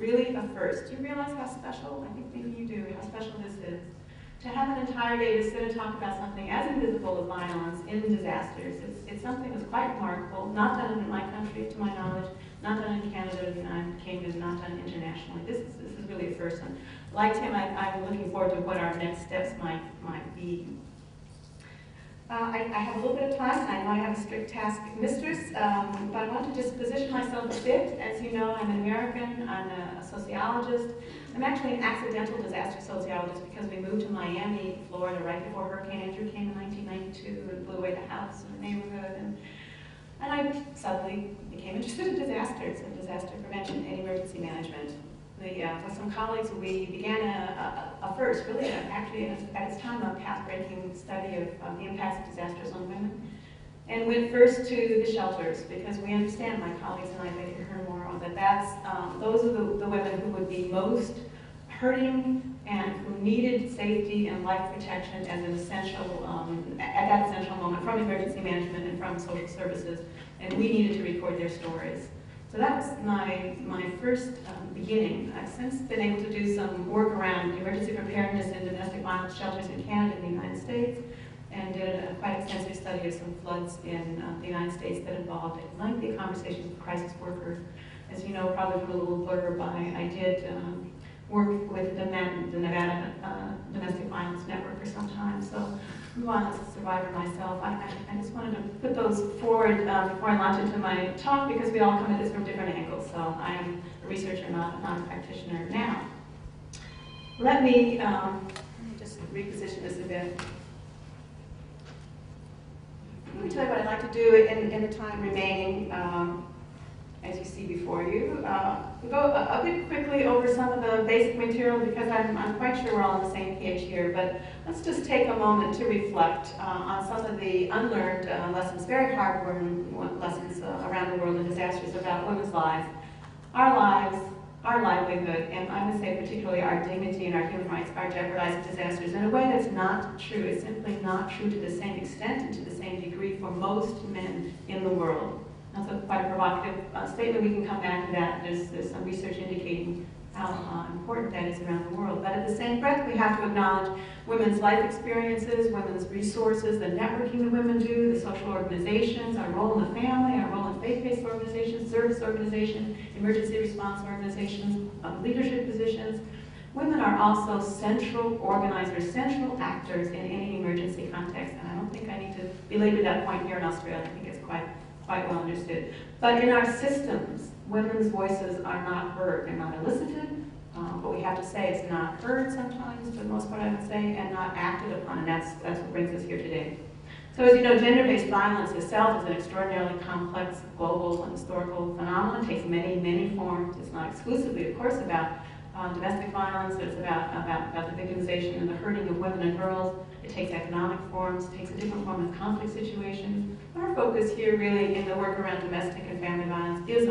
really a first. Do you realize how special, I think maybe you do, how special this is? To have an entire day to sit and talk about something as invisible as violence in disasters. It's something that's quite remarkable, not done in my country, to my knowledge, not done in Canada, the United Kingdom, not done internationally. This is really a first. And like Tim, I'm looking forward to what our next steps might be. I have a little bit of time, and I know I have a strict task mistress, but I want to just position myself a bit. As you know, I'm an American, I'm a sociologist. I'm actually an accidental disaster sociologist because we moved to Miami, Florida, right before Hurricane Andrew came in 1992 and blew away the house in the neighborhood. And I suddenly became interested in disasters and disaster prevention and emergency management. With some colleagues, we began a first, really, actually at its time, a path-breaking study of the impacts of disasters on women. And went first to the shelters, because we understand, my colleagues and I later heard more on that, those are the women who would be most hurting and who needed safety and life protection as an essential, at that essential moment, from emergency management and from social services, and we needed to record their stories. So that was my first beginning. I've since been able to do some work around emergency preparedness in domestic violence shelters in Canada and the United States, and did a quite extensive study of some floods in the United States that involved lengthy conversations with crisis workers. As you know, probably from a little blurb, I did work with the Nevada Domestic Violence Network for some time. So I'm a violence survivor myself. I just wanted to put those forward before I launch into my talk, because we all come at this from different angles. So I am a researcher, not a practitioner now. Let me just reposition this a bit. Let me tell you what I'd like to do in the time remaining, as you see before you. We'll go a bit quickly over some of the basic material, because I'm quite sure we're all on the same page here, but let's just take a moment to reflect on some of the unlearned lessons, very hard-won lessons around the world in disasters about women's lives, our livelihood, and I would say particularly our dignity and our human rights are jeopardized in disasters in a way that's not true. It's simply not true to the same extent and to the same degree for most men in the world. That's quite a provocative statement. We can come back to that. There's some research indicating how important that is around the world. But at the same breath, we have to acknowledge women's life experiences, women's resources, the networking that women do, the social organizations, our role in the family, our role in faith-based organizations, service organizations, emergency response organizations, leadership positions. Women are also central organizers, central actors in any emergency context. And I don't think I need to belabor that point here in Australia. I think it's quite well understood. But in our systems, women's voices are not heard. They're not elicited, but we have to say it's not heard sometimes, for the most part I would say, and not acted upon, and that's what brings us here today. So as you know, gender-based violence itself is an extraordinarily complex, global, and historical phenomenon. It takes many, many forms. It's not exclusively, of course, about domestic violence. It's about the victimization and the hurting of women and girls. It takes economic forms. It takes a different form of conflict situations. Our focus here really in the work around domestic and family violence is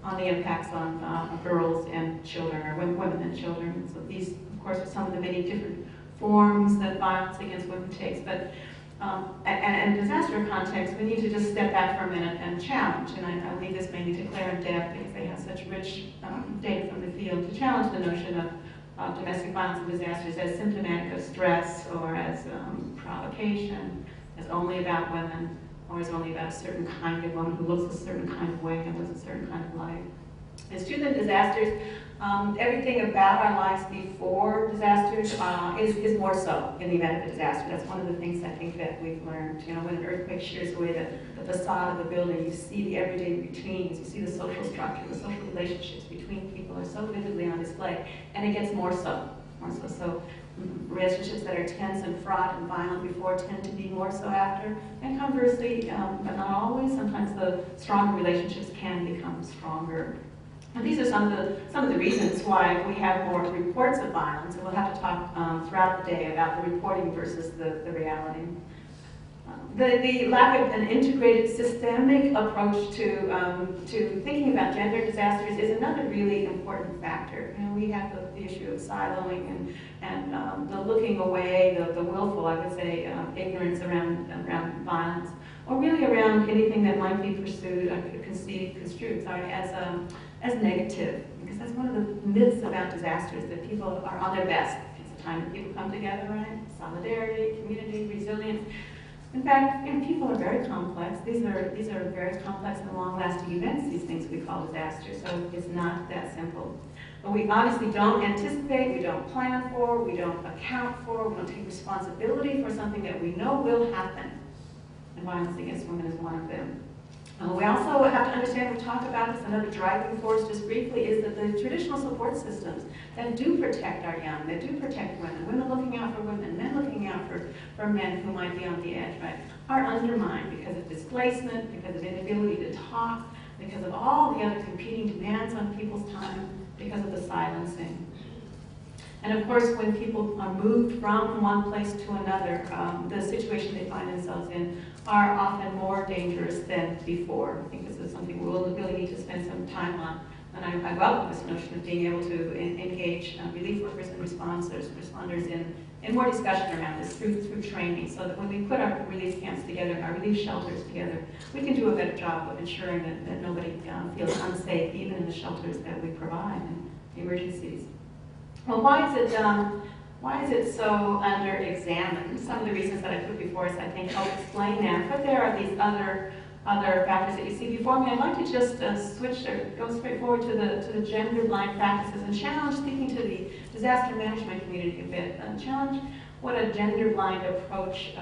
on the impacts on girls and children, or women and children. So these, of course, are some of the many different forms that violence against women takes. But and in disaster context, we need to just step back for a minute and challenge. And I leave this mainly to Claire and Deb, because they have such rich data from the field, to challenge the notion of domestic violence and disasters as symptomatic of stress, or as provocation, as only about women, or as only about a certain kind of woman who looks a certain kind of way and lives a certain kind of life. It's true that disasters, everything about our lives before disasters is more so in the event of a disaster. That's one of the things I think that we've learned. You know, when an earthquake shears away the facade of a building, you see the everyday routines, you see the social structure, the social relationships between people are so vividly on display, and it gets more so. So relationships that are tense and fraught and violent before tend to be more so after, and conversely, but not always, sometimes the stronger relationships can become stronger. And these are some of the reasons why we have more reports of violence, and we'll have to talk throughout the day about the reporting versus the reality. The lack of an integrated systemic approach to thinking about gender disasters is another really important factor. You know, we have the issue of siloing and the looking away, the willful, I would say, ignorance around violence, or really around anything that might be pursued, construed, as negative. Because That's one of the myths about disasters, that people are on their best. It's a time that people come together, right? Solidarity, community, resilience. In fact, people are very complex. These are very complex and long-lasting events, these things we call disasters, so it's not that simple. But we obviously don't anticipate, we don't plan for, we don't account for, we don't take responsibility for something that we know will happen. And violence against women is one of them. We also have to understand, we talked about this, another driving force just briefly, is that the traditional support systems that do protect our young, that do protect women, women looking out for women, men looking out for men who might be on the edge, right, are undermined because of displacement, because of inability to talk, because of all the other competing demands on people's time, because of the silencing. And of course, when people are moved from one place to another, the situation they find themselves in are often more dangerous than before. I think this is something we'll really need to spend some time on. And I welcome this notion of being able to engage relief workers and responders in more discussion around this through training, so that when we put our relief camps together, our relief shelters together, we can do a better job of ensuring that nobody feels unsafe, even in the shelters that we provide in emergencies. Well, why is it so under-examined? Some of the reasons that I put before us, I think, help explain that. But there are these other factors that you see before me. I'd like to just switch or go straight forward to the gender-blind practices and challenge, speaking to the disaster management community a bit, and challenge what a gender-blind approach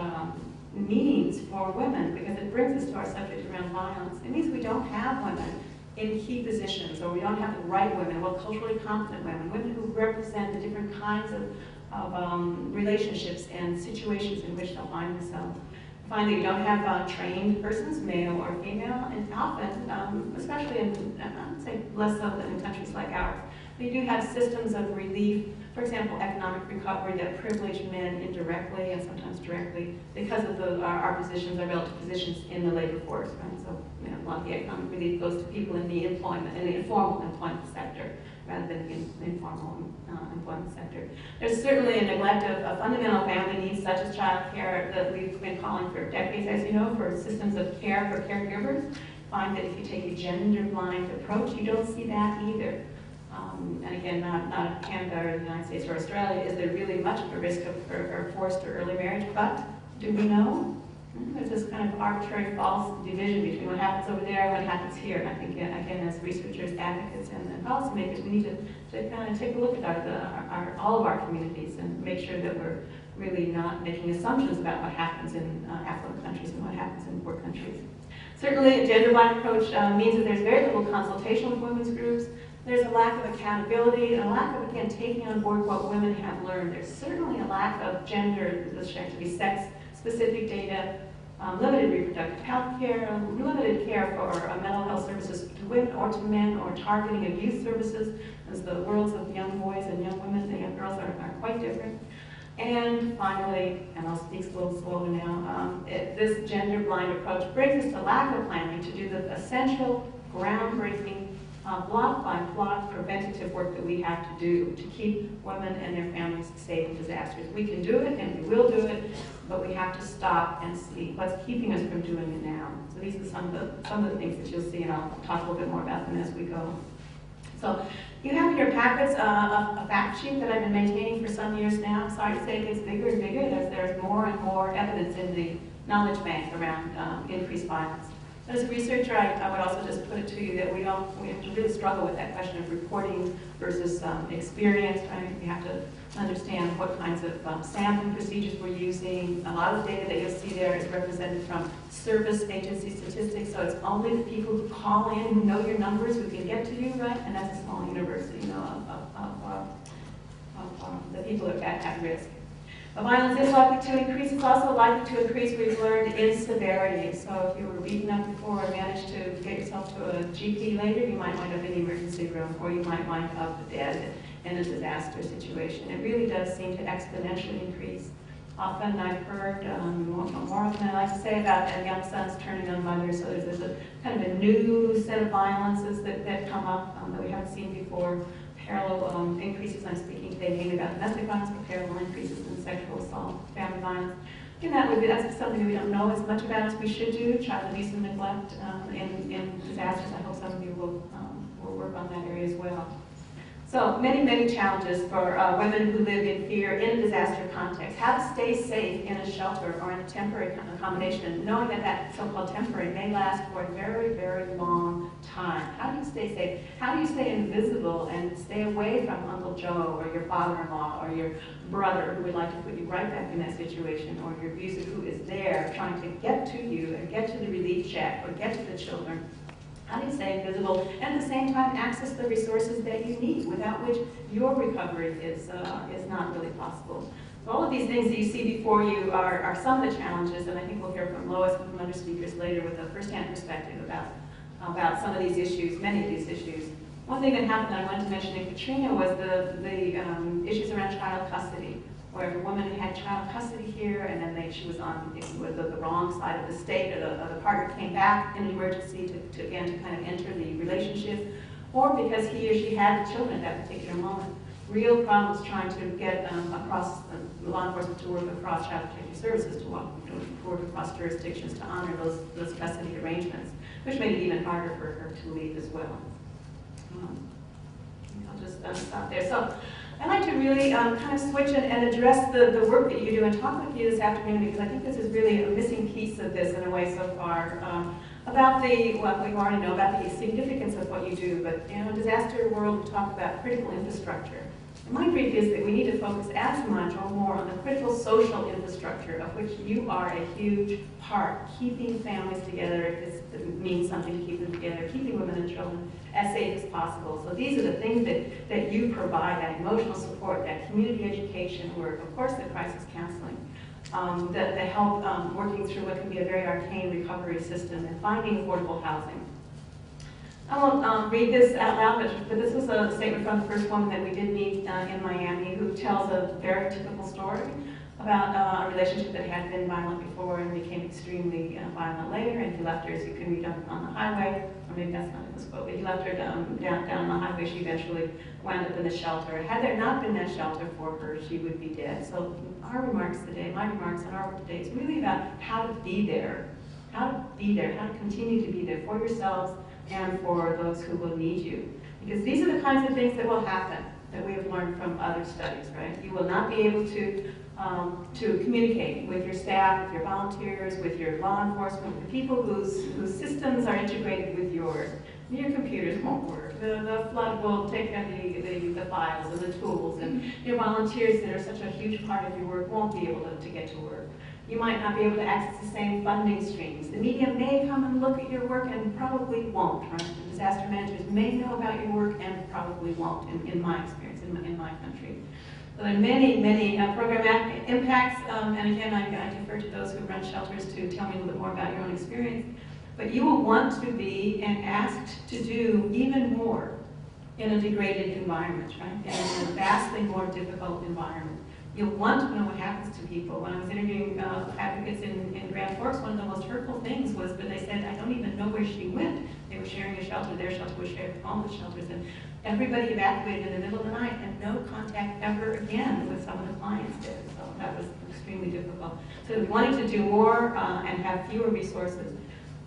means for women, because it brings us to our subject around violence. It means we don't have women in key positions, or we don't have the right women, well, culturally competent women, women who represent the different kinds of relationships and situations in which they'll find themselves. Finally, you don't have trained persons, male or female, and often, especially in, I would say less so than in countries like ours, we do have systems of relief, for example, economic recovery, that privilege men indirectly and sometimes directly because of our positions, our relative positions in the labor force. Right? So, you know, a lot of the economic relief goes to people in the informal employment sector, rather than the informal employment sector. There's certainly a neglect of fundamental family needs, such as child care, that we've been calling for decades, as you know, for systems of care for caregivers. Find that if you take a gender-blind approach, you don't see that either. And again, not in Canada or the United States or Australia is there really much of a risk of forced or early marriage, but do we know? There's this kind of arbitrary false division between what happens over there and what happens here. And I think, again, as researchers, advocates, and policymakers, we need to kind of take a look at all of our communities and make sure that we're really not making assumptions about what happens in affluent countries and what happens in poor countries. Certainly, a gender-blind approach means that there's very little consultation with women's groups. There's a lack of accountability and a lack of, again, taking on board what women have learned. There's certainly a lack of gender, this should be sex-specific data, limited reproductive health care, limited care for mental health services to women or to men, or targeting of youth services, as the worlds of young boys and young women and young girls are quite different. And finally, and I'll speak a little slower now, this gender-blind approach brings us to lack of planning to do the essential, groundbreaking, block-by-block preventative work that we have to do to keep women and their families safe in disasters. We can do it, and we will do it, but we have to stop and see what's keeping us from doing it now. So these are some of the things that you'll see, and I'll talk a little bit more about them as we go. So you have in your packets a fact sheet that I've been maintaining for some years now. I'm sorry to say it gets bigger and bigger as there's more and more evidence in the knowledge bank around increased violence. But as a researcher, I would also just put it to you that we have to really struggle with that question of reporting versus experience. Right? We have to understand what kinds of sampling procedures we're using. A lot of the data that you'll see there is represented from service agency statistics, so it's only the people who call in, who know your numbers, who can get to you, right? And that's a small universe, you know, of the people that are at risk. But violence is likely to increase. It's also likely to increase, we've learned, in severity. So if you were beaten up before and managed to get yourself to a GP later, you might wind up in the emergency room, or you might wind up dead in a disaster situation. It really does seem to exponentially increase. Often I've heard, more often I like to say, about young sons turning on mothers. So there's a kind of a new set of violences that come up that we haven't seen before. Parallel increases, I'm speaking today mainly about domestic violence, but parallel increases in sexual assault, family violence. And that's something we don't know as much about as we should do. Child abuse and neglect in disasters. I hope some of you will work on that area as well. So many, many challenges for women who live in fear in a disaster context. How to stay safe in a shelter or in a temporary accommodation, knowing that that so-called temporary may last for a very, very long time. How do you stay safe? How do you stay invisible and stay away from Uncle Joe or your father-in-law or your brother who would like to put you right back in that situation, or your abuser who is there trying to get to you and get to the relief check or get to the children? How do you stay invisible and at the same time access the resources that you need, without which your recovery is not really possible? So all of these things that you see before you are some of the challenges, and I think we'll hear from Lois and from other speakers later with a first-hand perspective about some of these issues, many of these issues. One thing that happened that I wanted to mention in Katrina was the issues around child custody, where a woman had child custody here, and then she was on the wrong side of the state, or the partner came back in an emergency to kind of enter the relationship, or because he or she had the children at that particular moment. Real problems trying to get across law enforcement to work across child protective services, to work across jurisdictions to honor those custody arrangements, which made it even harder for her to leave as well. I'll just stop there. So I'd like to really kind of switch and address the work that you do and talk with you this afternoon, because I think this is really a missing piece of this in a way so far, about what you already know about the significance of what you do. But in a disaster world, we talk about critical infrastructure. And my brief is that we need to focus as much or more on the critical social infrastructure, of which you are a huge part, keeping families together, if this means something to keep them together, keeping women and children as safe as possible. So these are the things that you provide, that emotional support, that community education work, of course the crisis counseling, the help working through what can be a very arcane recovery system, and finding affordable housing. I won't read this out loud, but this was a statement from the first woman that we did meet in Miami, who tells a very typical story about a relationship that had been violent before and became extremely violent later, and he left her, as you can read on the highway, or maybe that's not in this quote, but he left her down on the highway. She eventually wound up in the shelter. Had there not been that shelter for her, she would be dead. So our remarks today, my remarks and our work today, is really about how to be there, how to continue to be there for yourselves and for those who will need you. Because these are the kinds of things that will happen, that we have learned from other studies, right? You will not be able to communicate with your staff, with your volunteers, with your law enforcement, with the people whose systems are integrated with yours. Your computers won't work. The flood will take the files and the tools, and your volunteers that are such a huge part of your work won't be able to get to work. You might not be able to access the same funding streams. The media may come and look at your work and probably won't, right? The disaster managers may know about your work and probably won't, in my experience, in my country. So there are many, many program impacts, and again, I defer to those who run shelters to tell me a little bit more about your own experience. But you will want to be and asked to do even more in a degraded environment, right? In a vastly more difficult environment. You'll want to know what happens to people. When I was interviewing advocates in Grand Forks, one of the most hurtful things was that they said, I don't even know where she went. They were sharing a shelter, their shelter was shared with homeless shelters, and everybody evacuated in the middle of the night, and no contact ever again with some of the clients did. So that was extremely difficult. So wanting to do more and have fewer resources.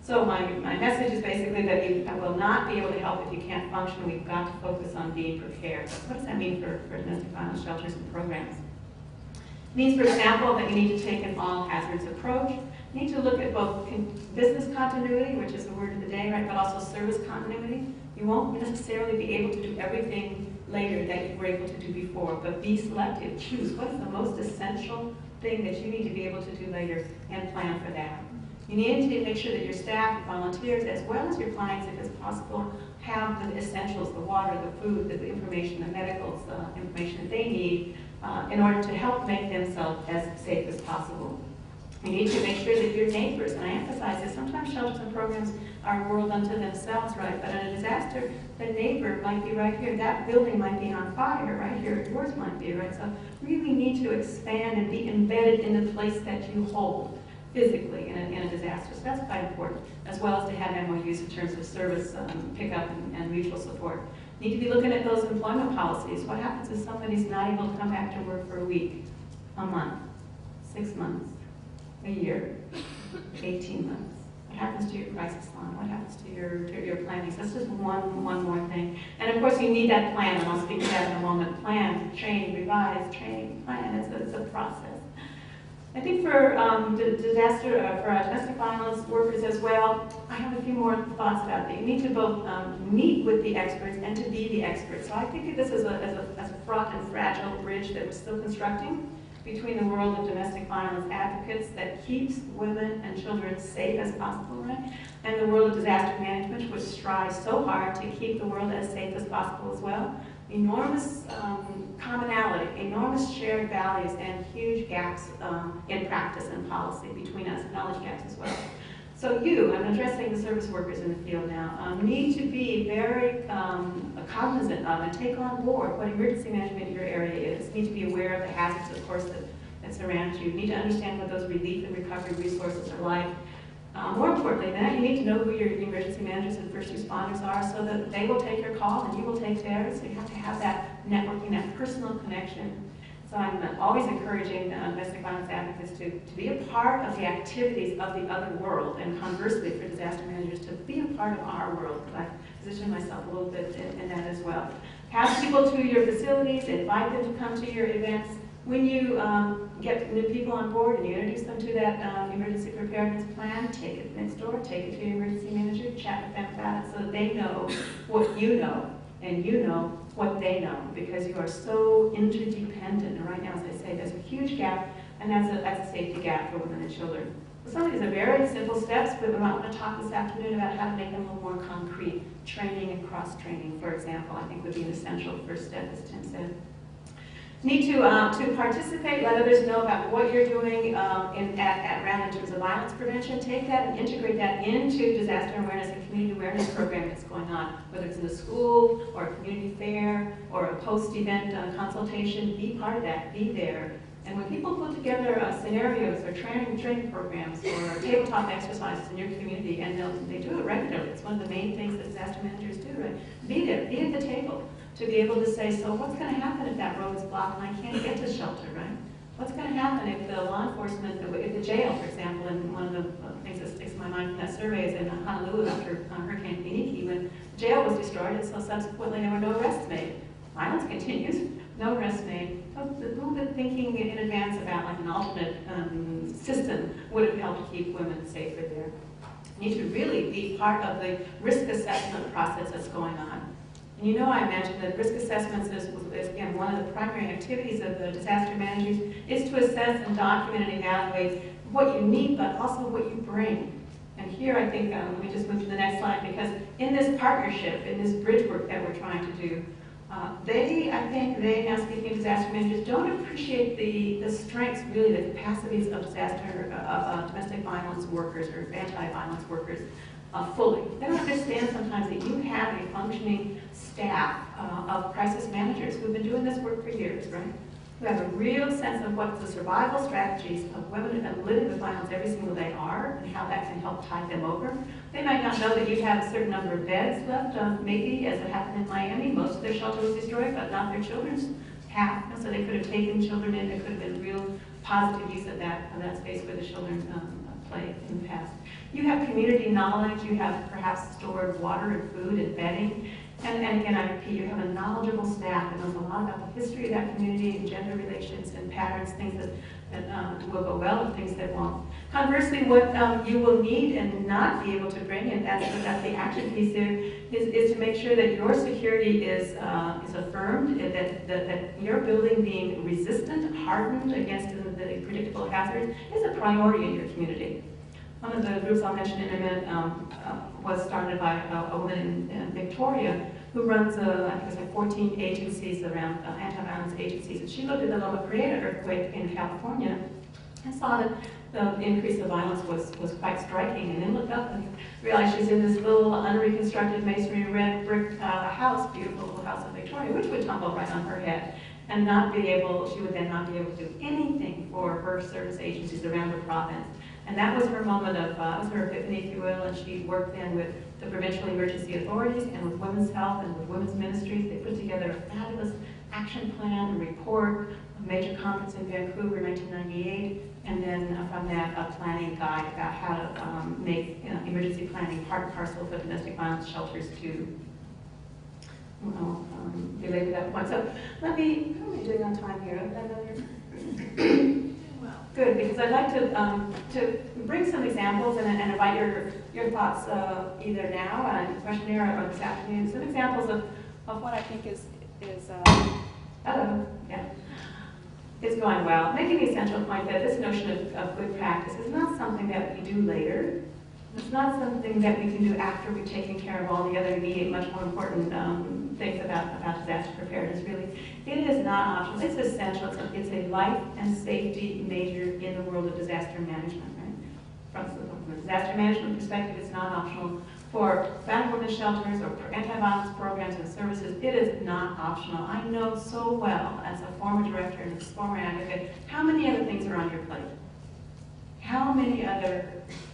So my message is basically that you will not be able to help if you can't function. We've got to focus on being prepared. So what does that mean for domestic violence shelters and programs? It means, for example, that you need to take an all hazards approach. You need to look at both business continuity, which is the word of the day, right, but also service continuity. You won't necessarily be able to do everything later that you were able to do before, but be selective. Choose what is the most essential thing that you need to be able to do later and plan for that. You need to make sure that your staff, your volunteers, as well as your clients, if it's possible, have the essentials, the water, the food, the information, the medical information that they need in order to help make themselves as safe as possible. You need to make sure that your neighbors, and I emphasize this, sometimes shelters and programs are a world unto themselves, right? But in a disaster, the neighbor might be right here. That building might be on fire right here. Yours might be, right? So really need to expand and be embedded in the place that you hold physically in a disaster. So that's quite important, as well as to have MOUs in terms of service pickup and mutual support. Need to be looking at those employment policies. What happens if somebody's not able to come back to work for a week, a month, 6 months, a year, 18 months? What happens to your crisis line? What happens to your planning? So that's just one more thing. And of course, you need that plan, and I'll speak to that in a moment. Plan, train, revise, train, plan. It's a process. I think for domestic violence workers as well, I have a few more thoughts about that. You need to both meet with the experts and to be the expert. So I think of this as a fraught and fragile bridge that we're still constructing between the world of domestic violence advocates that keeps women and children safe as possible, right? And the world of disaster management, which strives so hard to keep the world as safe as possible as well. Enormous commonality, enormous shared values, and huge gaps in practice and policy between us, knowledge gaps as well. So I'm addressing the service workers in the field now, need to be very cognizant of and take on board what emergency management in your area is. Need to be aware of the hazards, of course, that surround you. Need to understand what those relief and recovery resources are like. More importantly than that, you need to know who your emergency managers and first responders are so that they will take your call and you will take theirs. So you have to have that networking, that personal connection. So I'm always encouraging domestic violence advocates to be a part of the activities of the other world, and conversely for disaster managers to be a part of our world. I position myself a little bit in that as well. Have people to your facilities, invite them to come to your events. When you get new people on board and you introduce them to that emergency preparedness plan, take it next door, take it to your emergency manager, chat with them about it so that they know what you know and you know what they know, because you are so interdependent. And right now, as I say, there's a huge gap, and that's a safety gap for women and children. So some of these are very simple steps, but we might want to talk this afternoon about how to make them a little more concrete. Training and cross-training, for example, I think would be an essential first step, as Tim said. Need to participate, let others know about what you're doing at RAD in terms of violence prevention. Take that and integrate that into disaster awareness and community awareness program that's going on, whether it's in a school or a community fair or a post-event consultation. Be part of that, be there. And when people put together scenarios or training programs or tabletop exercises in your community, and they do it regularly, it's one of the main things that disaster managers do, right? Be there, be at the table, to be able to say, so what's going to happen if that road is blocked and I can't get to shelter, right? What's going to happen if the law enforcement, if the jail, for example, and one of the things that sticks in my mind from that survey is in Honolulu after Hurricane Iniki, when the jail was destroyed, and so subsequently there were no arrests made. Violence continues, no arrests made. So a little bit thinking in advance about like an alternate system would have helped keep women safer there. You need to really be part of the risk assessment process that's going on. And you know, I mentioned that risk assessments is again, one of the primary activities of the disaster managers is to assess and document and evaluate what you need, but also what you bring. And here I think, let me just move to the next slide, because in this partnership, in this bridge work that we're trying to do, now speaking of disaster managers, don't appreciate the strengths, really the capacities of domestic violence workers or anti-violence workers fully. They don't understand sometimes that you have a functioning staff of crisis managers who've been doing this work for years, right? Who have a real sense of what the survival strategies of women and living with violence every single day are and how that can help tide them over. They might not know that you have a certain number of beds left, maybe as it happened in Miami. Most of their shelter was destroyed, but not their children's half. So they could have taken children in. There could have been real positive use of that space where the children played in the past. You have community knowledge. You have perhaps stored water and food and bedding. And again, I repeat, you have a knowledgeable staff that knows a lot about the history of that community and gender relations and patterns, things that will go well and things that won't. Conversely, what you will need and not be able to bring, and that's the action piece there, is to make sure that your security is affirmed, that your building being resistant, hardened against the predictable hazards is a priority in your community. One of the groups I'll mention in a minute was started by a woman in Victoria who runs, I think it's like 14 agencies around anti-violence agencies. And she looked at the Loma Prieta earthquake in California and saw that the increase of violence was quite striking, and then looked up and realized she's in this little unreconstructed masonry red brick house, beautiful little house in Victoria, which would tumble right on her head. And she would then not be able to do anything for her service agencies around the province. And that was her moment of, was her epiphany, if you will, and she worked then with the provincial emergency authorities and with women's health and with women's ministries. They put together a fabulous action plan and report major conference in Vancouver in 1998, and then from that a planning guide about how to make emergency planning part and parcel for domestic violence shelters to relate to that point. So let me, how am I doing on time here? Good, because I'd like to bring some examples and invite your thoughts either now in the questionnaire or this afternoon. Some examples of what I think is going well. Making the essential point that this notion of good practice is not something that we do later. It's not something that we can do after we've taken care of all the other immediate, much more important things about disaster preparedness, really. It is not optional. It's essential. It's a life and safety major in the world of disaster management. Right? From a disaster management perspective, it's not optional. For battered women's shelters or for anti-violence programs and services, it is not optional. I know so well, as a former director and a former advocate, how many other things are on your plate. How many other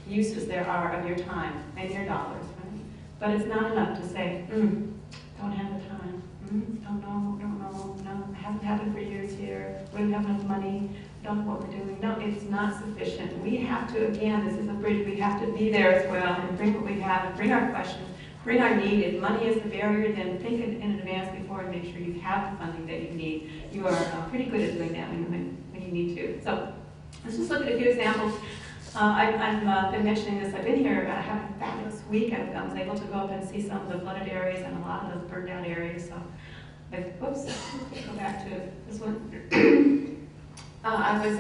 uses there are of your time and your dollars, right? But it's not enough to say, don't have the time, don't know, no, it hasn't happened for years here, we don't have enough money, don't know what we're doing. No, it's not sufficient. We have to, again, this is a bridge, we have to be there as well and bring what we have and bring our questions, bring our need. If money is the barrier, then think in advance before and make sure you have the funding that you need. You are pretty good at doing that when you need to. So let's just look at a few examples. I've been mentioning this. I've been here. I had a fabulous week. I was able to go up and see some of the flooded areas and a lot of those burned out areas. So, whoops, go back to this one. I was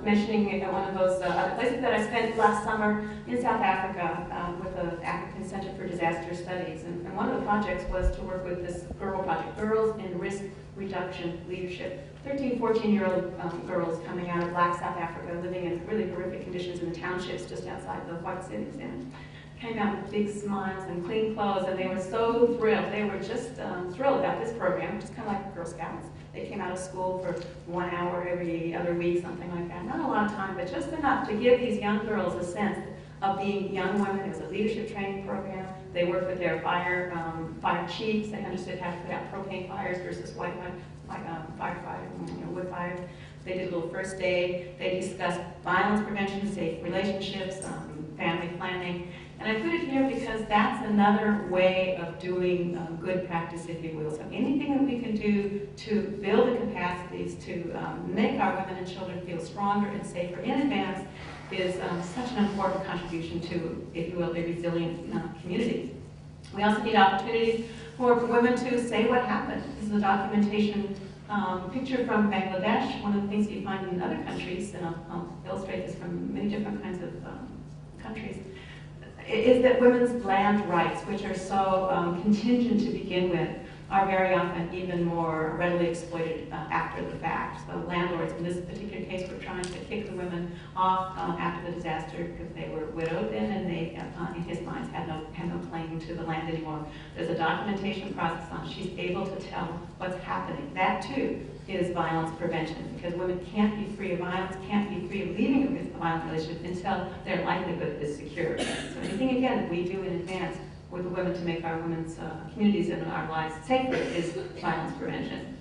mentioning one of those other places that I spent last summer in South Africa with the African Center for Disaster Studies. And one of the projects was to work with this girl project, Girls in Risk Reduction Leadership. 13, 14-year-old girls coming out of Black South Africa, living in really horrific conditions in the townships just outside the white cities, and came out with big smiles and clean clothes, and they were so thrilled. They were just thrilled about this program, which is kind of like Girl Scouts. They came out of school for 1 hour every other week, something like that. Not a lot of time, but just enough to give these young girls a sense of being young women. It was a leadership training program. They worked with their fire chiefs. They understood how to put out propane fires versus white firefighter, wood fires. They did a little first aid. They discussed violence prevention, safe relationships, family planning. And I put it here because that's another way of doing good practice, if you will. So anything that we can do to build the capacities to make our women and children feel stronger and safer in advance is such an important contribution to, if you will, a resilient community. We also need opportunities for women to say what happened. This is a documentation picture from Bangladesh. One of the things you find in other countries, and I'll illustrate this from many different kinds of countries, is that women's land rights, which are so contingent to begin with, are very often even more readily exploited after the fact. So landlords, in this particular case, were trying to kick the women off after the disaster because they were widowed then, and they, in his mind, had no claim to the land anymore. There's a documentation process on. She's able to tell what's happening. That too is violence prevention, because women can't be free of violence, can't be free of leaving a violent relationship until their livelihood is secure. So anything again that we do in advance with the women to make our women's communities and our lives safer is violence prevention.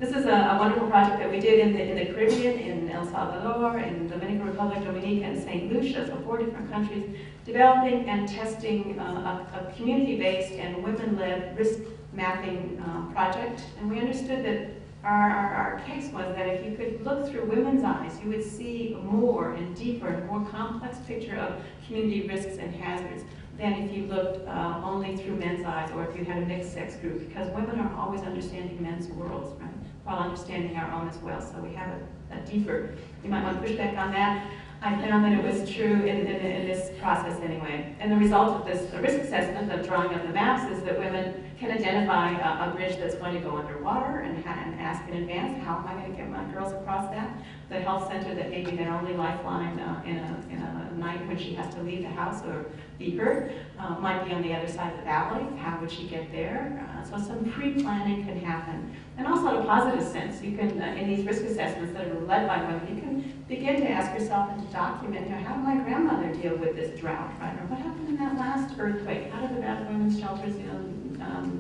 This is a wonderful project that we did in the Caribbean, in El Salvador, in Dominican Republic, Dominica, and St. Lucia, so 4 different countries, developing and testing a community-based and women-led risk mapping project. And we understood that our case was that if you could look through women's eyes, you would see a more and deeper and more complex picture of community risks and hazards than if you looked only through men's eyes or if you had a mixed sex group, because women are always understanding men's worlds, right, while understanding our own as well. So we have a deeper, you might want to push back on that. I found that it was true in this process anyway. And the result of this risk assessment of drawing up the maps is that women can identify a bridge that's going to go underwater and ask in advance, how am I going to get my girls across that? The health center that may be their only lifeline in a night when she has to leave the house or be hurt might be on the other side of the valley. How would she get there? So some pre-planning can happen. And also in a positive sense, you can, in these risk assessments that are led by women, you can begin to ask yourself and to document, how did my grandmother deal with this drought, right? Or what happened in that last earthquake? How did the battered women's shelters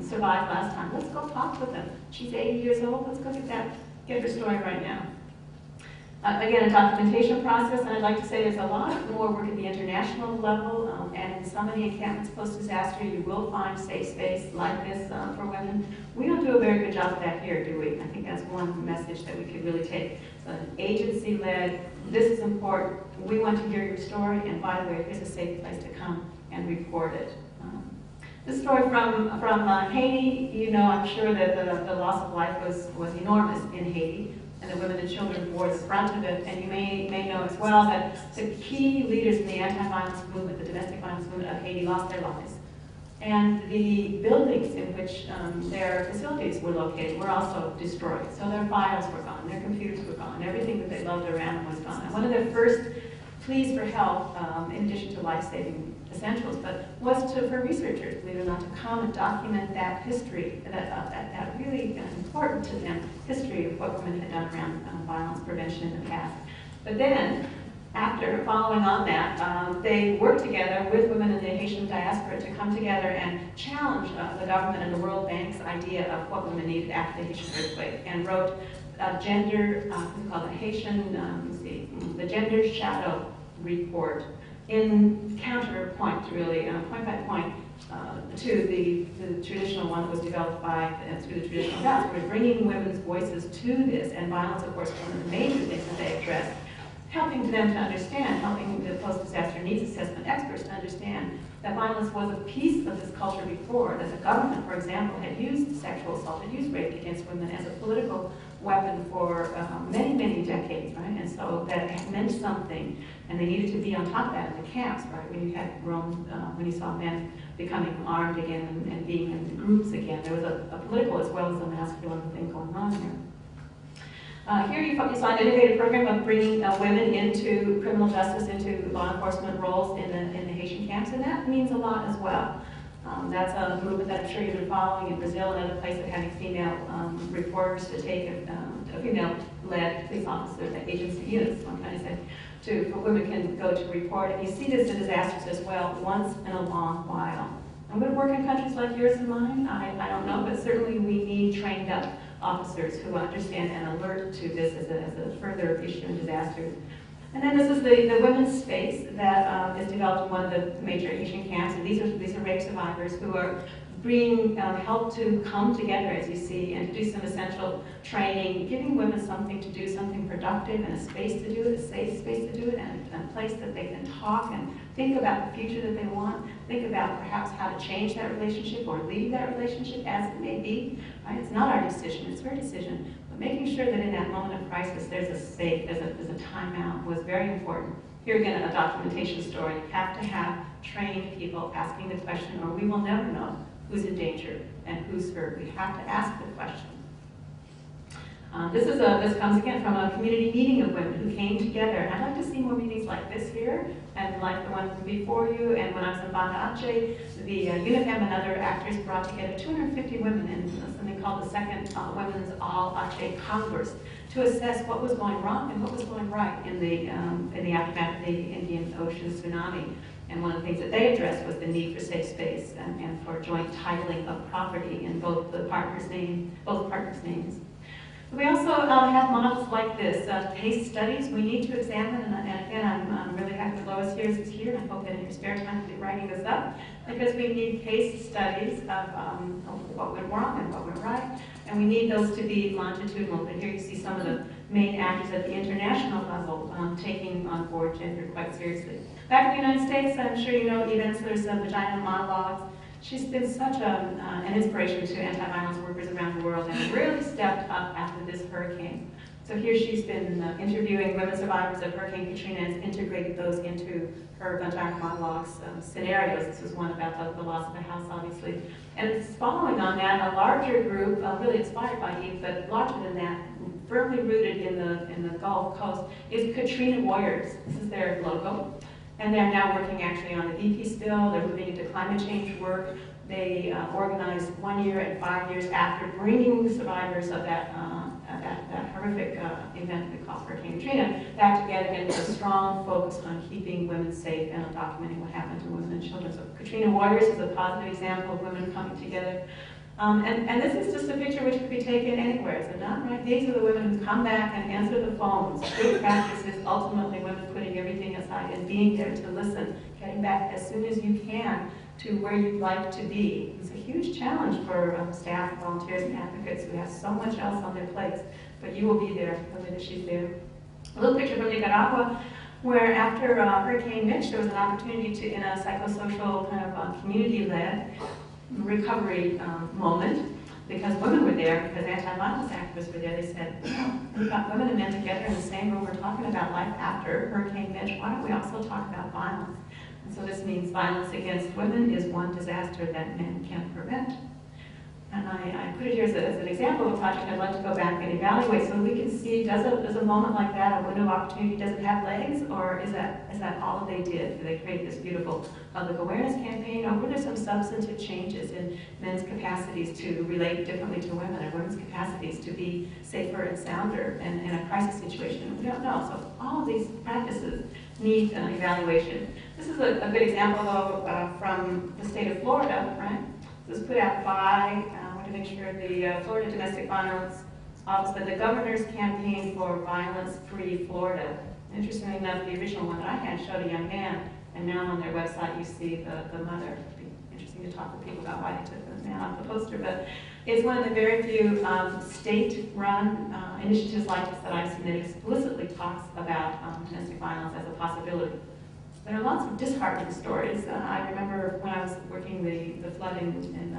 survive last time? Let's go talk with them. She's 80 years old, let's go get that get her story right now. Again, a documentation process, and I'd like to say there's a lot more work at the international level, and in so many encampments post-disaster, you will find safe space like this for women. We don't do a very good job of that here, do we? I think that's one message that we could really take. So an agency-led, this is important, we want to hear your story, and by the way, here's a safe place to come and report it. This story from Haiti, you know, I'm sure that the loss of life was enormous in Haiti, and the women and children bore the brunt of it. And you may know as well that the key leaders in the anti-violence movement, the domestic violence movement of Haiti, lost their lives. And the buildings in which their facilities were located were also destroyed. So their files were gone, their computers were gone, everything that they loved around was gone. And one of their first pleas for help, in addition to life-saving essentials, but was for researchers, believe it or not, to come and document that history, that really important to them history of what women had done around violence prevention in the past. But then, after, following on that, they worked together with women in the Haitian diaspora to come together and challenge the government and the World Bank's idea of what women needed after the Haitian earthquake, and wrote a gender, called the Haitian, the Gender Shadow Report, in counterpoint, really, point by point, to the traditional one that was developed by, through the traditional route. We're bringing women's voices to this, and violence, of course, one of the major things that they addressed, helping them to understand, helping the post-disaster needs assessment experts to understand that violence was a piece of this culture before, that the government, for example, had used sexual assault, had used rape against women as a political weapon for many, many decades, right? And so that it meant something, and they needed to be on top of that in the camps, right? When you had when you saw men becoming armed again and being in groups again, there was a political as well as a masculine thing going on here. Here you saw an innovative program of bringing women into criminal justice, into law enforcement roles in the Haitian camps, and that means a lot as well. That's a movement that I'm sure you've been following in Brazil and other places, having female reporters to take female-led police officers, agency units, one kind of say, where women can go to report. And you see this in disasters as well, once in a long while. I'm going to work in countries like yours and mine, I don't know, but certainly we need trained up officers who understand and alert to this as a further issue in disasters. And then this is the women's space that is developed in one of the major Haitian camps. And these are rape survivors who are being helped to come together, as you see, and to do some essential training, giving women something to do, something productive, and a space to do it, a safe space to do it, and a place that they can talk and think about the future that they want, think about perhaps how to change that relationship or leave that relationship as it may be. Right? It's not our decision, it's her decision. But making sure that in that moment of crisis there's a safe, there's a timeout was very important. Here again, a documentation story. You have to have trained people asking the question, or we will never know who's in danger and who's hurt. We have to ask the question. This comes again from a community meeting of women who came together. And I'd like to see more meetings like this here, and like the one before you. And when I was in Banda Aceh, the UNIFEM and other actors brought together 250 women in something called the Second Women's All Aceh Congress to assess what was going wrong and what was going right in the aftermath of the Indian Ocean tsunami. And one of the things that they addressed was the need for safe space and for joint titling of property in both partners' names. We also have models like this, case studies we need to examine, and again, I'm really happy that Lois is here, and I hope that in your spare time you'll be writing this up, because we need case studies of what went wrong and what went right, and we need those to be longitudinal. But here you see some of the main actors at the international level taking on board gender quite seriously. Back in the United States, I'm sure you know Eve Ensler's Vagina Monologues. She's been such an inspiration to anti-violence workers around the world, and really stepped up after this hurricane. So here she's been interviewing women survivors of Hurricane Katrina and integrated those into her Vagina Monologues scenarios. This was one about the loss of the house, obviously. And it's following on that, a larger group, really inspired by Eve, but larger than that, firmly rooted in the Gulf Coast, is Katrina Warriors. This is their logo. And they're now working actually on the BP spill. They're moving into climate change work. They organized 1 year and 5 years after bringing survivors of that horrific event we call Hurricane Katrina back together again with a strong focus on keeping women safe and on documenting what happened to women and children. So Katrina Warriors is a positive example of women coming together. And this is just a picture which could be taken anywhere, is it not, right? These are the women who come back and answer the phones. Good practice is ultimately women putting everything aside and being there to listen, getting back as soon as you can to where you'd like to be. It's a huge challenge for staff, volunteers, and advocates who have so much else on their plates, but you will be there the minute she's there. A little picture from Nicaragua, where after Hurricane Mitch, there was an opportunity to, in a psychosocial kind of community-led recovery moment, because women were there, because anti-violence activists were there. They said, we've got women and men together in the same room, we're talking about life after Hurricane Mitch, why don't we also talk about violence? And so this means violence against women is one disaster that men can prevent. And I put it here as an example of a project I'd like to go back and evaluate so we can see, does a moment like that, a window of opportunity, does it have legs, or is that all they did? Did they create this beautiful public awareness campaign, or were there some substantive changes in men's capacities to relate differently to women, and women's capacities to be safer and sounder in a crisis situation? We don't know. So all of these practices need an evaluation. This is a good example, though, from the state of Florida, right? This was put out by, I want to make sure, the Florida Domestic Violence Office, but the Governor's Campaign for Violence-Free Florida. Interestingly enough, the original one that I had showed a young man, and now on their website you see the mother. It'd be interesting to talk with people about why they took the man off the poster, but it's one of the very few state-run initiatives like this that I've seen that explicitly talks about domestic violence as a possibility. There are lots of disheartening stories. I remember when I was working the flooding in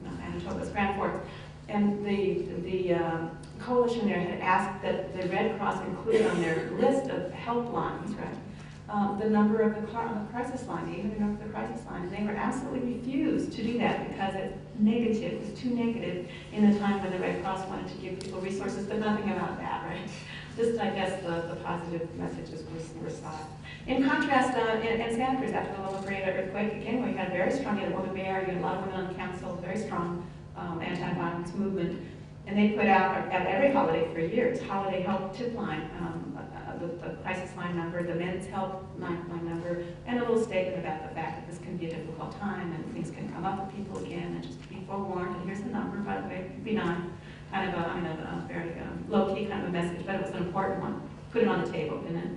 Manitoba's Grand Forks, and the coalition there had asked that the Red Cross include on their list of helplines, right, the number of the crisis line, even the number of the crisis line, and they were absolutely refused to do that because it's negative, it was too negative in the time when the Red Cross wanted to give people resources, but nothing about that, right? Just, I guess, the positive messages were sought. In contrast, in Santa Cruz, after the Loma Prieta earthquake, again, we had very strong, you had a woman mayor, you had a lot of women on the council, very strong anti-violence movement. And they put out, at every holiday for years, holiday help tip line, the crisis line number, the men's help line number, and a little statement about the fact that this can be a difficult time and things can come up with people again, and just be forewarned, and here's the number, by the way, benign. Kind of a very low-key kind of a message, but it was an important one. Put it on the table, didn't it?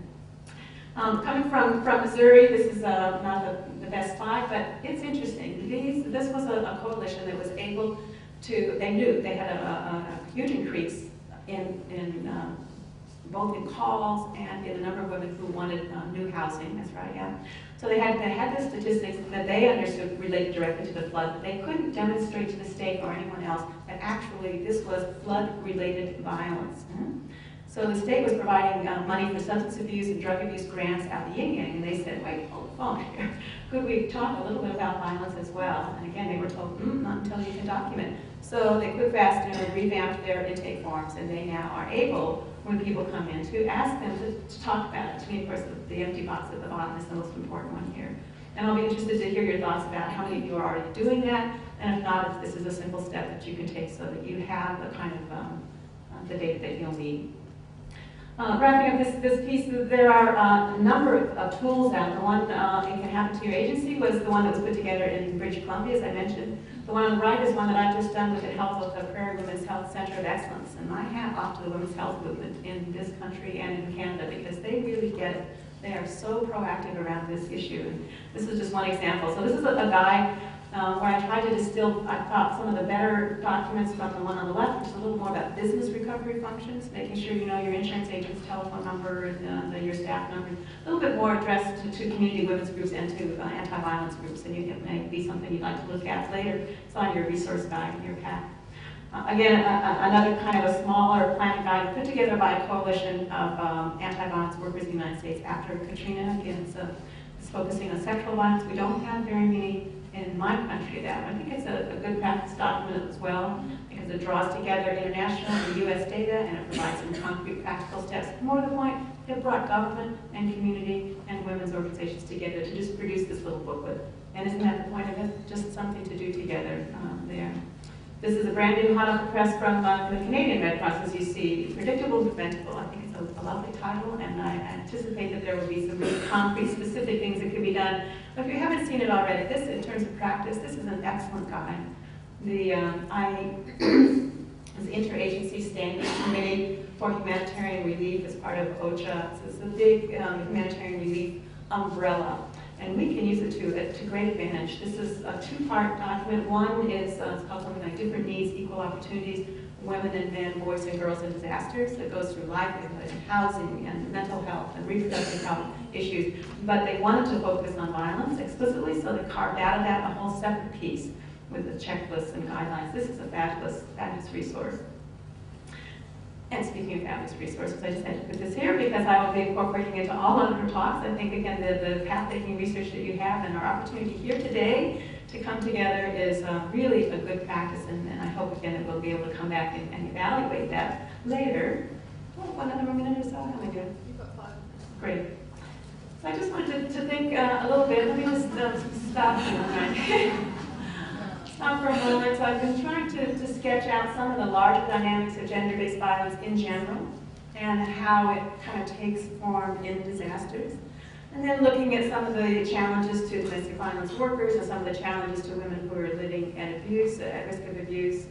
Coming from Missouri, this is not the best slide, but it's interesting. This was a coalition that was able to, they knew they had a huge increase in both in calls and in the number of women who wanted new housing. That's right, yeah. So they had the statistics that they understood related directly to the flood, but they couldn't demonstrate to the state or anyone else that actually this was flood-related violence. So the state was providing money for substance abuse and drug abuse grants out of the yin yang, and they said, wait, hold the phone here. Could we talk a little bit about violence as well? And again, they were told, not until you can document. So they quick fast revamped their intake forms, and they now are able, when people come in, to ask them to talk about it. To me, of course, the empty box at the bottom is the most important one here. And I'll be interested to hear your thoughts about how many of you are already doing that, and if not, if this is a simple step that you can take so that you have the kind of the data that you'll need. Wrapping up this piece, there are a number of tools out. The one, It Can Happen to Your Agency, was the one that was put together in British Columbia, as I mentioned. The one on the right is one that I've just done with the help of the Prairie Women's Health Center of Excellence. And my hat off to the women's health movement in this country and in Canada, because they really get it. They are so proactive around this issue. And this is just one example. So this is a guide where I tried to distill, I thought, some of the better documents from the one on the left, which is a little more about business recovery functions, making sure you know your insurance agent's telephone number and your staff number. A little bit more addressed to community women's groups and to anti-violence groups, and it may be something you'd like to look at later. It's on your resource guide in your pack. Again, another kind of a smaller planning guide put together by a coalition of anti-violence workers in the United States after Katrina. Again, it's focusing on sexual violence. We don't have very many in my country that. I think it's a good practice document as well, because it draws together international and U.S. data, and it provides some concrete practical steps. More to the point, it brought government and community and women's organizations together to just produce this little booklet. And isn't that the point of it? Just something to do together there. This is a brand new hot off the press from the Canadian Red Cross, as you see. Predictable, preventable. I think it's a lovely title, and I anticipate that there will be some really concrete, specific things that can be done. But if you haven't seen it already, this, in terms of practice, this is an excellent guide I was the Interagency Standing Committee for Humanitarian Relief as part of OCHA. So it's a big humanitarian relief umbrella, and we can use it to great advantage. This is a two-part document. One is it's called something like Different Needs, Equal Opportunities, Women and Men, Boys and Girls in Disasters. That goes through livelihood and housing and mental health and reproductive health issues. But they wanted to focus on violence explicitly, so they carved out of that a whole separate piece with the checklists and guidelines. This is a fabulous resource. And speaking of fabulous resources, I just had to put this here because I will be incorporating into all of her talks. I think, again, the path-taking research that you have and our opportunity here today to come together is really a good practice, and I hope, again, that we'll be able to come back and evaluate that later. Oh, 1 more minute or so? How am I doing? You've got 5 minutes. Great. So I just wanted to think a little bit. Let me just stop here. Stop for a moment. So I've been trying to sketch out some of the larger dynamics of gender-based violence in general and how it kind of takes form in disasters. And then looking at some of the challenges to domestic violence workers and some of the challenges to women who are living at risk of abuse,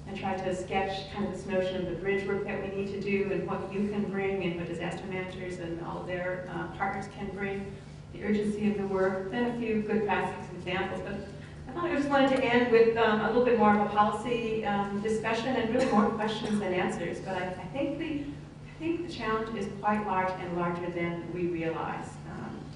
and try to sketch kind of this notion of the bridge work that we need to do and what you can bring and what disaster managers and all of their partners can bring, the urgency of the work, then a few good practices examples. But I thought I just wanted to end with a little bit more of a policy discussion and really more questions than answers. But I think the challenge is quite large and larger than we realize.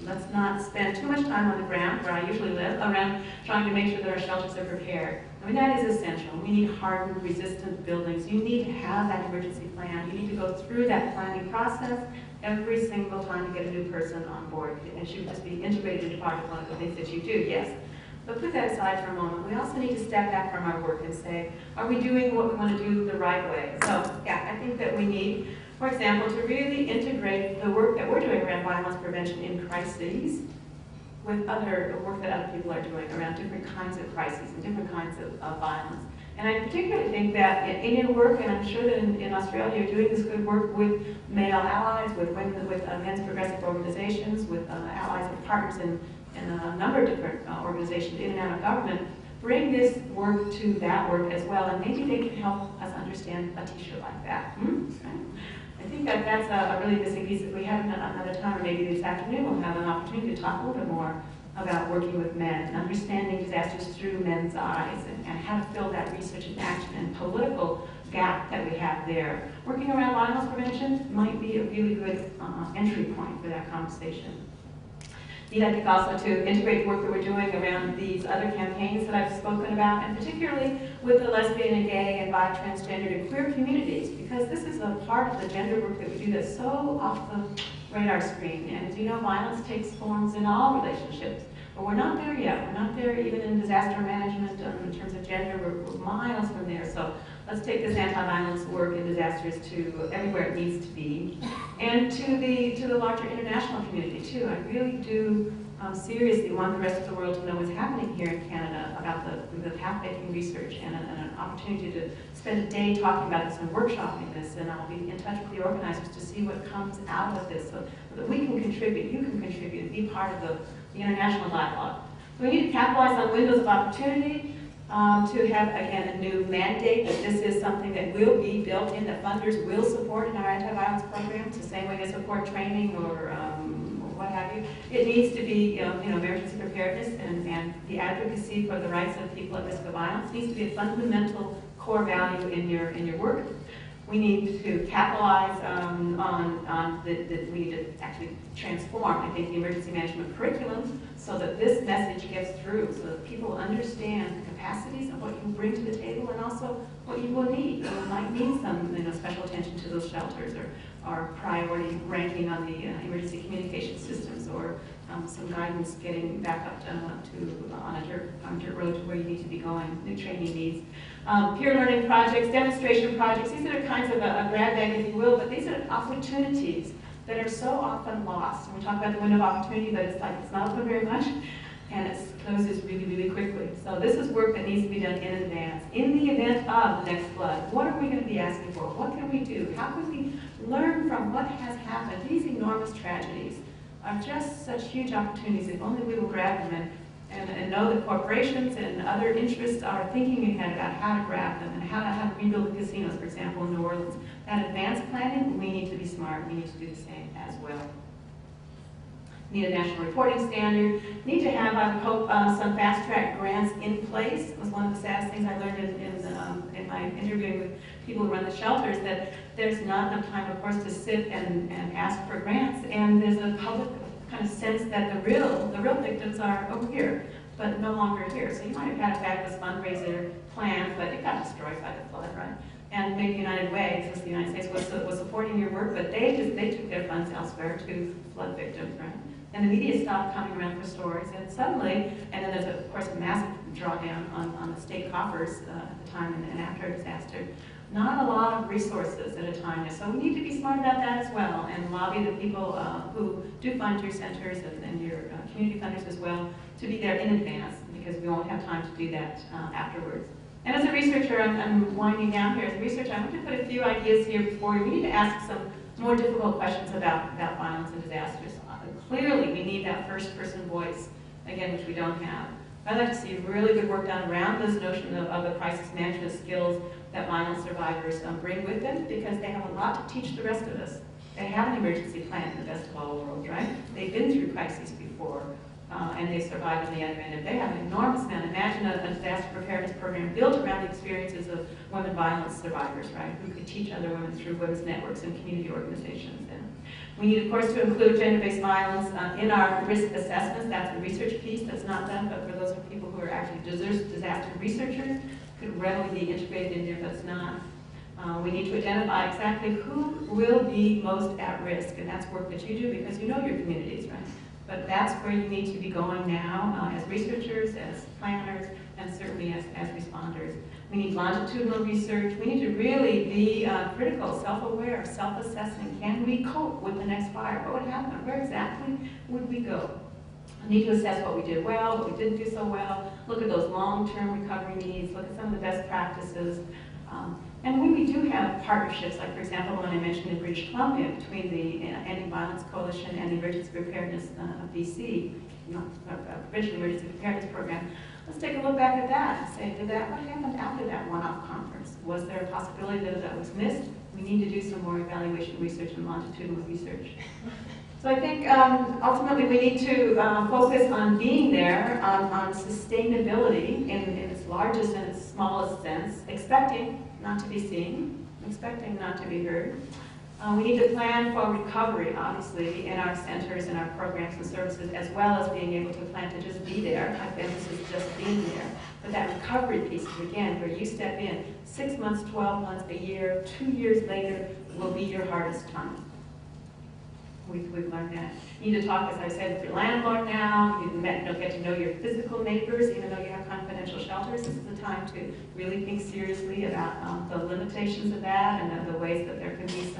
Let's not spend too much time on the ground, where I usually live, around trying to make sure that our shelters are prepared. I mean, that is essential. We need hardened, resistant buildings. You need to have that emergency plan. You need to go through that planning process every single time you get a new person on board. It should just be integrated into part of one of the things that you do, yes. But put that aside for a moment. We also need to step back from our work and say, are we doing what we want to do the right way? So, yeah, I think that we need, for example, to really integrate the work that we're doing around violence prevention in crises with other work that other people are doing around different kinds of crises and different kinds of violence. And I particularly think that in your work, and I'm sure that in Australia you're doing this good work with male allies, with women, with men's progressive organizations, with allies and partners in a number of different organizations in and out of government, bring this work to that work as well, and maybe they can help us understand a t-shirt like that. I think that that's a really missing piece. If we have another time, or maybe this afternoon, we'll have an opportunity to talk a little bit more about working with men and understanding disasters through men's eyes and how to fill that research and action and political gap that we have there. Working around violence prevention might be a really good entry point for that conversation. I think also to integrate the work that we're doing around these other campaigns that I've spoken about, and particularly with the lesbian and gay and bi, transgender, and queer communities, because this is a part of the gender work that we do that's so off the radar screen. And as you know, violence takes forms in all relationships, but we're not there yet. We're not there even in disaster management in terms of gender. We're miles from there. So let's take this anti-violence work in disasters to everywhere it needs to be, and to the larger international community too. I really do seriously want the rest of the world to know what's happening here in Canada about the path-making research and an opportunity to spend a day talking about this and workshopping this, and I'll be in touch with the organizers to see what comes out of this so that we can contribute, you can contribute, be part of the international dialogue. So we need to capitalize on windows of opportunity, to have, again, a new mandate that this is something that will be built in, that funders will support in our anti-violence programs, the same way they support training or what have you. It needs to be, emergency preparedness and the advocacy for the rights of people at risk of violence needs to be a fundamental core value in your work. We need to capitalize we need to actually transform, I think, the emergency management curriculum so that this message gets through, so that people understand the capacities of what you bring to the table and also what you will need. You might need some special attention to those shelters or priority ranking on the emergency communication systems or some guidance getting back up on a dirt road to where you need to be going, new training needs. Peer learning projects, demonstration projects, these are kinds of a grab bag, if you will, but these are opportunities that are so often lost. And we talk about the window of opportunity, but it's like it's not open very much, and it closes really, really quickly. So this is work that needs to be done in advance. In the event of the next flood, what are we going to be asking for? What can we do? How can we learn from what has happened? These enormous tragedies are just such huge opportunities if only we will grab them and know that corporations and other interests are thinking ahead about how to grab them and how to rebuild the casinos, for example, in New Orleans. That advanced planning, we need to be smart. We need to do the same as well. Need a national reporting standard. Need to have, I hope, some fast-track grants in place. It was one of the saddest things I learned in my interviewing with people who run the shelters, that there's not enough time, of course, to sit and ask for grants, and there's a public kind of sense that the real victims are over here, but no longer here. So you might have had a fabulous fundraiser plan, but it got destroyed by the flood, right? And maybe United Way, since the United States was supporting your work, but they took their funds elsewhere to flood victims, right? And the media stopped coming around for stories, and suddenly, and then there's of course a massive drawdown on the state coffers at the time and after a disaster. Not a lot of resources at a time, so we need to be smart about that as well, and lobby the people who do fund your centers and your community funders as well to be there in advance, because we won't have time to do that afterwards. And as a researcher, I'm winding down here. As a researcher, I want to put a few ideas here before we need to ask some more difficult questions about violence and disasters. Clearly, we need that first-person voice, again, which we don't have. I'd like to see really good work done around this notion of the crisis management skills that violence survivors bring with them, because they have a lot to teach the rest of us. They have an emergency plan in the best of all worlds, right? They've been through crises before, and they survived on the other end. They have an enormous amount. Imagine a disaster preparedness program built around the experiences of women violence survivors, right? Who could teach other women through women's networks and community organizations. We need, of course, to include gender-based violence in our risk assessments. That's a research piece that's not done, but for those people who are actually disaster researchers, could readily be integrated in there, but it's not. We need to identify exactly who will be most at risk, and that's work that you do because you know your communities, right? But that's where you need to be going now as researchers, as planners, and certainly as responders. We need longitudinal research. We need to really be critical, self-aware, self-assessing. Can we cope with the next fire? What would happen? Where exactly would we go? We need to assess what we did well, what we didn't do so well, look at those long-term recovery needs, look at some of the best practices. And when we do have partnerships, like for example, one I mentioned in British Columbia between the Anti-Violence Coalition and the Emergency Preparedness of BC, Provincial Emergency Preparedness Program, let's take a look back at that and say, what happened after that one-off conference? Was there a possibility that was missed? We need to do some more evaluation research and longitudinal research. So I think ultimately we need to focus on being there, on sustainability in its largest and its smallest sense, expecting not to be seen, expecting not to be heard. We need to plan for recovery, obviously, in our centers and our programs and services, as well as being able to plan to just be there. I've emphasized just being there. But that recovery piece is, again, where you step in. 6 months, 12 months, a year, 2 years later will be your hardest time. We've learned that. You need to talk, as I said, with your landlord now. You get to know your physical neighbors, even though you have confidential shelters. This is the time to really think seriously about the limitations of that and the ways that there can be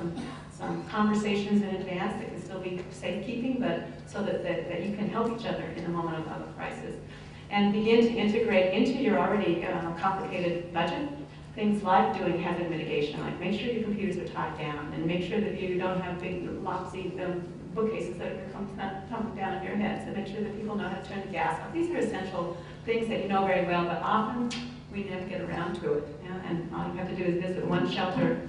some conversations in advance that can still be safekeeping, but so that you can help each other in a moment of a crisis. And begin to integrate into your already complicated budget things like doing hazard mitigation, like make sure your computers are tied down and make sure that you don't have big lopsy bookcases that are tumbling down on your heads, and make sure that people know how to turn the gas off. These are essential things that you know very well, but often we never get around to it. And all you have to do is visit one shelter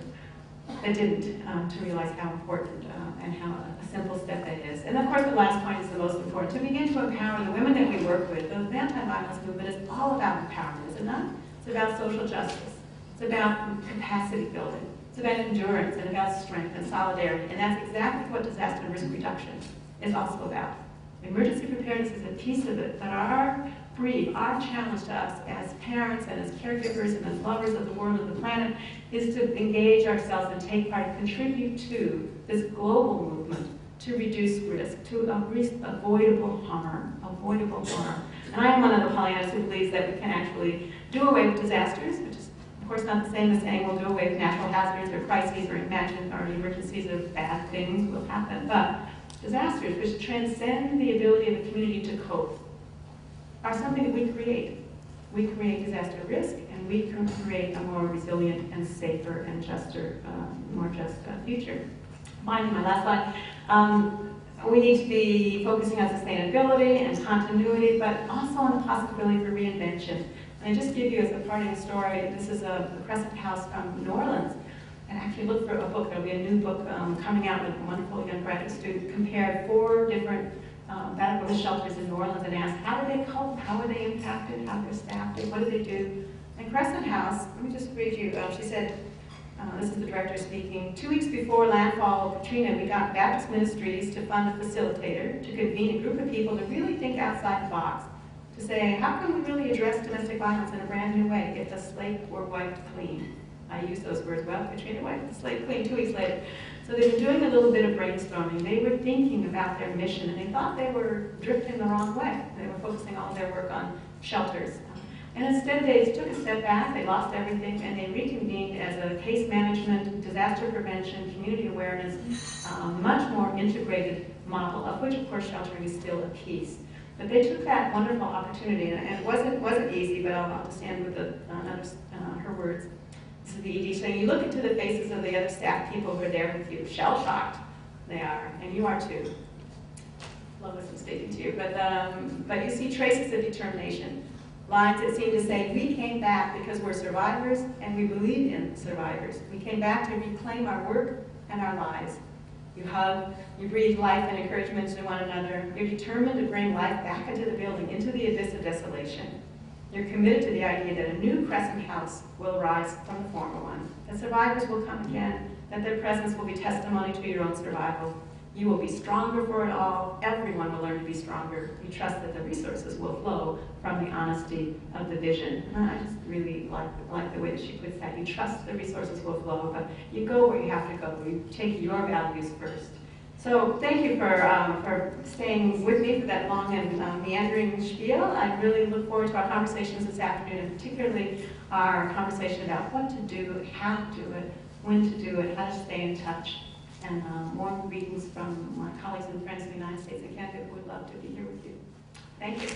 that didn't to realize how important and how a simple step that is. And of course the last point is the most important, to begin to empower the women that we work with. The anti-violence movement is all about empowerment, is it not? It's about social justice. It's about capacity building. It's about endurance and about strength and solidarity. And that's exactly what disaster risk reduction is also about. Emergency preparedness is a piece of it, but our brief, our challenge to us as parents and as caregivers and as lovers of the world and the planet is to engage ourselves and take part and contribute to this global movement to reduce risk, to avoidable harm, And I am one of the Pollyannas who believes that we can actually do away with disasters, which is of course not the same as saying we'll do away with natural hazards or crises or emergencies or bad things will happen, but disasters which transcend the ability of the community to cope are something that we create. We create disaster risk, and we can create a more resilient and safer and more just future. Finally, my last slide. We need to be focusing on sustainability and continuity, but also on the possibility for reinvention. And I just give you as a parting story, this is the Crescent House from New Orleans. And actually look for a book, there'll be a new book coming out with a wonderful young graduate student, compared 4 different medical shelters in New Orleans and asked, how do they cope, how are they impacted, how they're staffed, what do they do? And Crescent House, let me just read you, she said, this is the director speaking, 2 weeks before landfall of Katrina, we got Baptist Ministries to fund a facilitator to convene a group of people to really think outside the box, to say, how can we really address domestic violence in a brand new way if the slate were wiped clean? I use those words well, Katrina wiped the slate clean 2 weeks later. So they've been doing a little bit of brainstorming. They were thinking about their mission, and they thought they were drifting the wrong way. They were focusing all their work on shelters. And instead they took a step back, they lost everything, and they reconvened as a case management, disaster prevention, community awareness, much more integrated model, of which of course sheltering is still a piece. But they took that wonderful opportunity, and it wasn't easy, but I'll understand with her words. This is the ED saying, you look into the faces of the other staff people who are there with you, shell-shocked. They are, and you are too. Lois is speaking to you, but you see traces of determination. Lines that seem to say, we came back because we're survivors and we believe in survivors. We came back to reclaim our work and our lives. You hug, you breathe life and encouragement to one another. You're determined to bring life back into the building, into the abyss of desolation. You're committed to the idea that a new Crescent House will rise from the former one, that survivors will come again, that their presence will be testimony to your own survival. You will be stronger for it all. Everyone will learn to be stronger. You trust that the resources will flow from the honesty of the vision. And I just really like the way that she puts that. You trust the resources will flow, but you go where you have to go. You take your values first. So thank you for staying with me for that long and meandering spiel. I really look forward to our conversations this afternoon, and particularly our conversation about what to do, how to do it, when to do it, how to stay in touch. And more greetings from my colleagues and friends in the United States and Canada who would love to be here with you. Thank you.